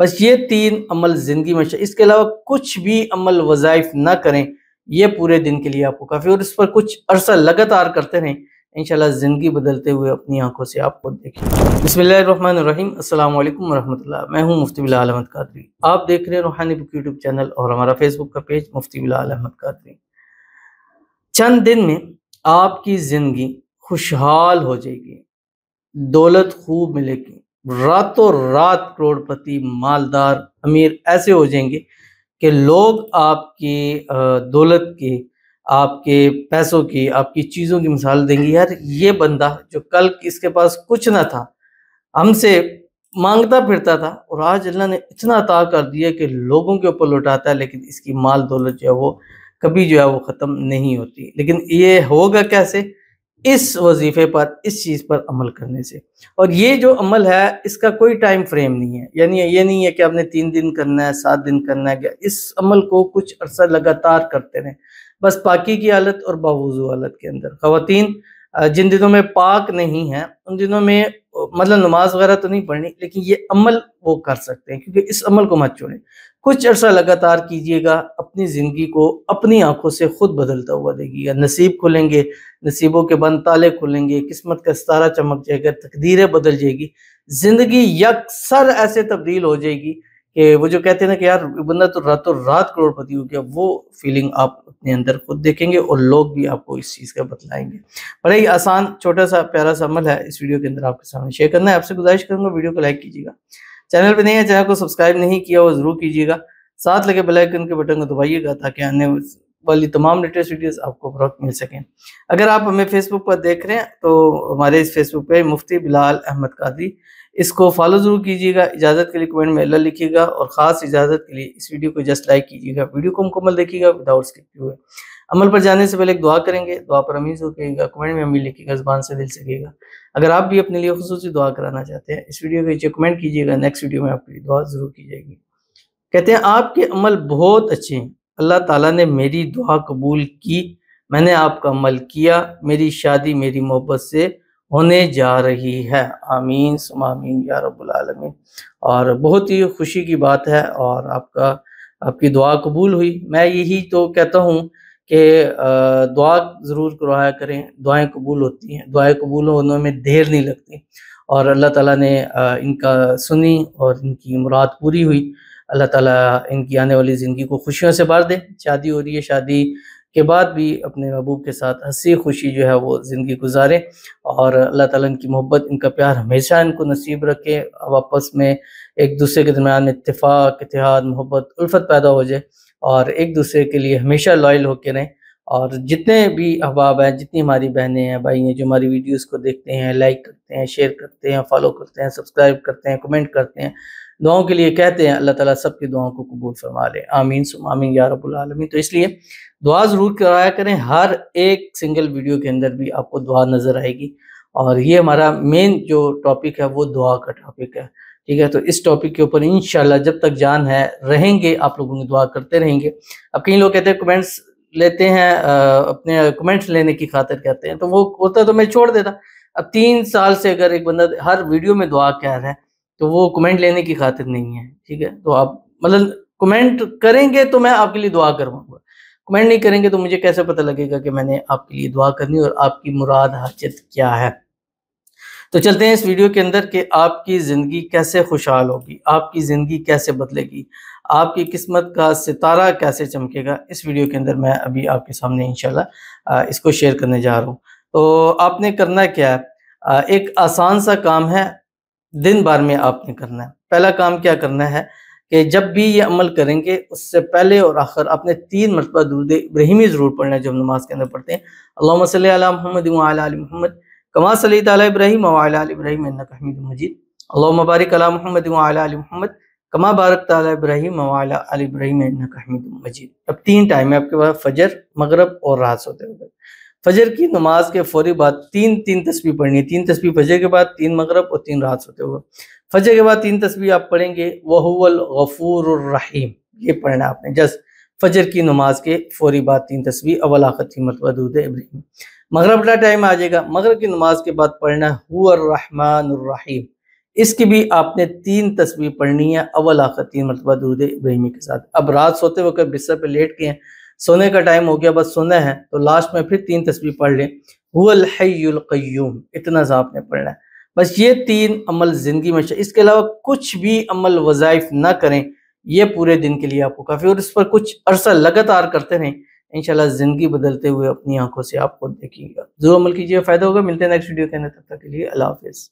बस ये 3 अमल ज़िंदगी में, इसके अलावा कुछ भी अमल वज़ाइफ ना करें, ये पूरे दिन के लिए आपको काफ़ी, और इस पर कुछ अरसा लगातार करते रहें, इंशाल्लाह ज़िंदगी बदलते हुए अपनी आँखों से आप खुद देखेंगे। बिस्मिल्लाहिर्रहमानिर्रहीम, अस्सलाम वालेकुम वरहमतुल्लाह। मैं हूँ मुफ्ती बिलाल अहमद कादरी। आप देख रहे हैं रूहानी बुक यूट्यूब चैनल और हमारा फेसबुक का पेज मुफ्ती बिलाल अहमद कादरी। चंद दिन में आपकी ज़िंदगी खुशहाल हो जाएगी, दौलत खूब मिलेगी, रातों रात करोड़पति, मालदार, अमीर ऐसे हो जाएंगे कि लोग आपकी दौलत की, आपके पैसों की, आपकी चीज़ों की मिसाल देंगे, यार ये बंदा जो कल इसके पास कुछ ना था, हमसे मांगता फिरता था, और आज अल्लाह ने इतना अता कर दिया कि लोगों के ऊपर लौटाता है, लेकिन इसकी माल दौलत जो है वो कभी जो है वो ख़त्म नहीं होती। लेकिन ये होगा कैसे? इस वजीफे पर, इस चीज़ पर अमल करने से। और ये जो अमल है इसका कोई टाइम फ्रेम नहीं है, यानी ये नहीं है कि आपने 3 दिन करना है, 7 दिन करना है। इस अमल को कुछ अरसा लगातार करते रहें, बस पाकी की हालत और बावुज़ू हालत के अंदर। ख़वातीन जिन दिनों में पाक नहीं है उन दिनों में मतलब नमाज वगैरह तो नहीं पढ़नी, लेकिन ये अमल वो कर सकते हैं, क्योंकि इस अमल को मत छोड़ें। कुछ अर्सा लगातार कीजिएगा, अपनी ज़िंदगी को अपनी आँखों से खुद बदलता हुआ देखिएगा। नसीब खुलेंगे, नसीबों के बंद ताले खुलेंगे, किस्मत का सितारा चमक जाएगा, तकदीरें बदल जाएगी, ज़िंदगी यकसर ऐसे तब्दील हो जाएगी कि वो जो कहते हैं ना कि यार बंदा तो रातों रात करोड़पति हो गया, वो फीलिंग आप अपने अंदर खुद देखेंगे और लोग भी आपको इस चीज़ का बतलाएंगे। बड़ा ही आसान छोटा सा प्यारा सा अमल है, इस वीडियो के अंदर आपके सामने शेयर करना है। आपसे गुजारिश करूंगा वीडियो को लाइक कीजिएगा, चैनल पे नहीं है, चैनल को सब्सक्राइब नहीं किया वो जरूर कीजिएगा, साथ लगे बेल आइकन के बटन को दबाइएगा ताकि आने वाली तमाम लेटेस्ट वीडियोस आपको फ़ौरन मिल सकें। अगर आप हमें फेसबुक पर देख रहे हैं तो हमारे इस फेसबुक पे मुफ्ती बिलाल अहमद कादरी, इसको फॉलो जरूर कीजिएगा। इजाज़त के लिए कमेंट में अल्लाह लिखिएगा, और ख़ास इजाज़त के लिए इस वीडियो को जस्ट लाइक कीजिएगा। वीडियो को मुकम्मल देखिएगा विदाउट स्किप हुए। अमल पर जाने से पहले एक दुआ करेंगे, दुआ पर अमीन कहिएगा, कमेंट में अमीन लिखिएगा, ज़ुबान से दिल से कहिएगा। अगर आप भी अपने लिए खुसूसी दुआ कराना चाहते हैं, इस वीडियो के नीचे कमेंट कीजिएगा, नेक्स्ट वीडियो में आपके लिए दुआ ज़रूर की जाएगी। कहते हैं आपके अमल बहुत अच्छे हैं, अल्लाह ताला ने मेरी दुआ कबूल की, मैंने आपका अमल किया, मेरी शादी मेरी मोहब्बत से होने जा रही है। आमीन सुम्मा आमीन या रब्बुल आलमीन। और बहुत ही खुशी की बात है, और आपकी दुआ कबूल हुई। मैं यही तो कहता हूँ कि दुआ ज़रूर करवाया करें, दुआएं कबूल होती हैं, दुआएं कबूल होने में देर नहीं लगती, और अल्लाह ताला ने इनका सुनी और इनकी मुराद पूरी हुई। अल्लाह ताला इनकी आने वाली ज़िंदगी को खुशियों से भर दे। शादी हो रही है, शादी के बाद भी अपने महबूब के साथ हँसी खुशी जो है वो ज़िंदगी गुजारें, और अल्लाह ताला इनकी मोहब्बत, इनका प्यार हमेशा इनको नसीब रखे। अब आपस में एक दूसरे के दरमियान इत्तेफाक, इत्तेहाद, मोहब्बत, उल्फत पैदा हो जाए, और एक दूसरे के लिए हमेशा लॉयल होके रहें। और जितने भी अहबाब हैं, जितनी हमारी बहनें हैं, भाई हैं, जो हमारी वीडियोस को देखते हैं, लाइक करते हैं, शेयर करते हैं, फॉलो करते हैं, सब्सक्राइब करते हैं, कमेंट करते हैं, दुआओं के लिए कहते हैं, अल्लाह ताला सबकी दुआओं को कबूल फरमा ले। आमीन सुम्मा आमीन या रब्बुल आलमीन। तो इसलिए दुआ ज़रूर कराया करें, हर एक सिंगल वीडियो के अंदर भी आपको दुआ नज़र आएगी, और ये हमारा मेन जो टॉपिक है वो दुआ का टॉपिक है। ठीक है, तो इस टॉपिक के ऊपर इंशाल्लाह जब तक जान है रहेंगे, आप लोगों की दुआ करते रहेंगे। अब कई लोग कहते हैं कमेंट्स लेते हैं, अपने कमेंट्स लेने की खातिर कहते हैं, तो वो होता तो मैं छोड़ देता। अब 3 साल से अगर एक बंदा हर वीडियो में दुआ कह रहा है, तो वो कमेंट लेने की खातिर नहीं है। ठीक है, तो आप मतलब कमेंट करेंगे तो मैं आपके लिए दुआ करवाऊंगा, कमेंट नहीं करेंगे तो मुझे कैसे पता लगेगा कि मैंने आपके लिए दुआ करनी और आपकी मुराद हाजित क्या है। तो चलते हैं इस वीडियो के अंदर कि आपकी ज़िंदगी कैसे खुशहाल होगी, आपकी ज़िंदगी कैसे बदलेगी, आपकी किस्मत का सितारा कैसे चमकेगा। इस वीडियो के अंदर मैं अभी आपके सामने इंशाल्लाह इसको शेयर करने जा रहा हूँ। तो आपने करना क्या है, एक आसान सा काम है, दिन भर में आपने करना है। पहला काम क्या करना है कि जब भी ये अमल करेंगे उससे पहले और आखिर आपने 3 मरतबा दुरूद इब्राहिमी ज़रूर पढ़ना है, जो हम नमाज के अंदर पढ़ते हैं। अल्लाहुम्मा सल्ली अला मुहम्मद व अला आलि मुहम्मद कमा सल्लैत अला इब्राहीम व अला आलि इब्राहीम इन्नका हमीदुम मजीद। अल्लाहुम्मा बारिक अला मुहम्मद व अला आलि मुहम्मद कमा बारकत अला इब्राहीम व अला आलि इब्राहीम इन्नका हमीदुम मजीद। अब 3 टाइम है आपके पास, फजर, मगरिब और रात सोते वक्त। फजर की नमाज के फौरी बाद 3-3 तस्बीह पढ़नी है, 3 तस्बीह फजर के बाद, 3 मगरिब और 3 रात सोते हुए। फजर के बाद 3 तस्बीह आप पढ़ेंगे, वहुवल गफूरुर रहीम, ये पढ़ना आपने जस्ट फजर की नमाज के फौरी बाद 3 तस्बीह, अव्वल आखिर 3 मरतबा दुरूद इब्राहीम। मगरिब का टाइम आ जाएगा, मगरिब की नमाज के बाद पढ़ना हुवर रहमानुर रहीम, इसकी भी आपने 3 तस्बीह पढ़नी है, अव्वल आखिर 3 मरतबा दुरूद इब्राहिमी के साथ। अब रात सोते वक्त बिस्तर पे लेट गए हैं, सोने का टाइम हो गया, बस सोना है, तो लास्ट में फिर 3 तस्बीह पढ़ लें, हुवल हय्युल क़य्यूम, इतना सा आपने पढ़ना है। बस ये 3 अमल ज़िंदगी में, इसके अलावा कुछ भी अमल वज़ाइफ ना करें, ये पूरे दिन के लिए आपको काफ़ी, और इस पर कुछ अरसा लगातार करते रहें, इंशाल्लाह ज़िंदगी बदलते हुए अपनी आँखों से आप खुद देखिएगा। ज़रूर अमल कीजिए, फ़ायदा होगा। मिलते हैं नेक्स्ट वीडियो के अंदर, तब तक के लिए अल्लाह हाफ़िज़।